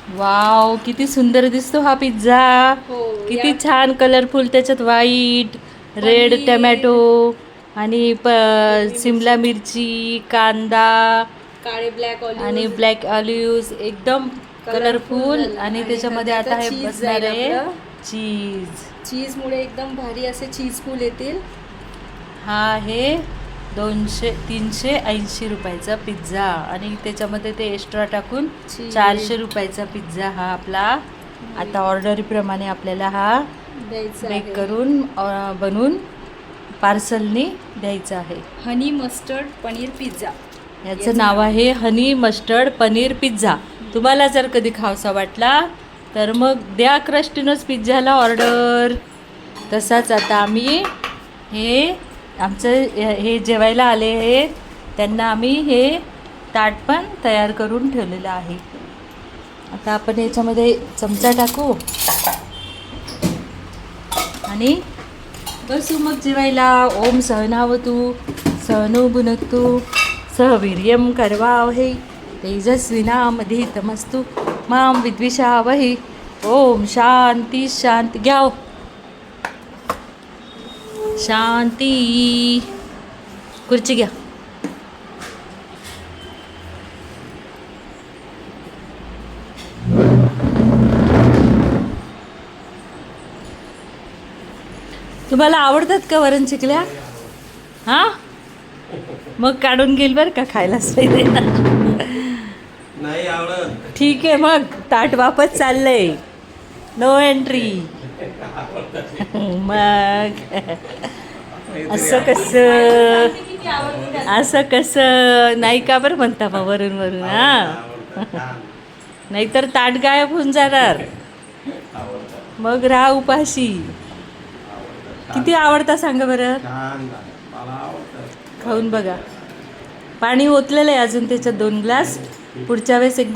Wow, किती सुंदर दिसतो हा पिझ्झा. हो, किती छान कलरफुल, त्याच्यात व्हाईट रेड पनीर, टमॅटो आणि हिरवी सिमला मिरची, कांदा काळे ब्लॅक आणि ऑलिव्ह ब्लॅक ऑलिव्ह, एकदम कलरफुल. झालं आणि आणि त्याच्यामध्ये नंतर आता हे चीज बसणार जाईल आहे आपलं. चीज. चीजमुळे एकदम भारी असे चीज फूल येतील. हा आहे 380 रुपयाचा पिझ्झा आणि त्याच्यामध्ये ते एक्स्ट्रा टाकून चीज. 400 रुपयाचा पिझ्झा हा आपला. आता ऑर्डरीप्रमाणे आपल्याला हा द्यायचं बेक आहे. करून बनवून पार्सलनी द्यायचं आहे. हनी मस्टर्ड पनीर पिझ्झा याचं नाव आहे हनी मस्टर्ड पनीर पिझ्झा. तुम्हाला जर कधी खावसा वाटला तर मग द्या क्रस्टिनोज पिझ्झाला ऑर्डर. तसाच आता आम्ही हे आमचं हे जेवायला आले आहेत त्यांना आम्ही हे ताट पण तयार करून ठेवलेलं आहे. आता आपण याच्यामध्ये चमचा टाकू आणि बसू मग जेवायला. ओम सहनावतु सहनो भुनक्तु सहवीर्यं करवावहै तेजस्विनामधीतमस्तु मां विद्विषावहै. ओम शांती शांती. घ्या शांती. खुर्ची घ्या. तुम्हाला आवडतात का वरण चिकल्या? हां, मग काढून घेईल बरं का, खायलाच पाहिजे. नाही आवडत. ठीक आहे, मग ताट वापस चाललंय. No entry. मग असं कसं नाही का बरं म्हणता मग वरून वरून. हां, नाहीतर ताट गायब होऊन जाणार, मग राहा उपाशी. किती आवडता सांगा बरं, खाऊन बघा. पाणी ओतलेलं आहे अजून त्याच्यात 2 ग्लास. पुढच्या वेळेस एकदम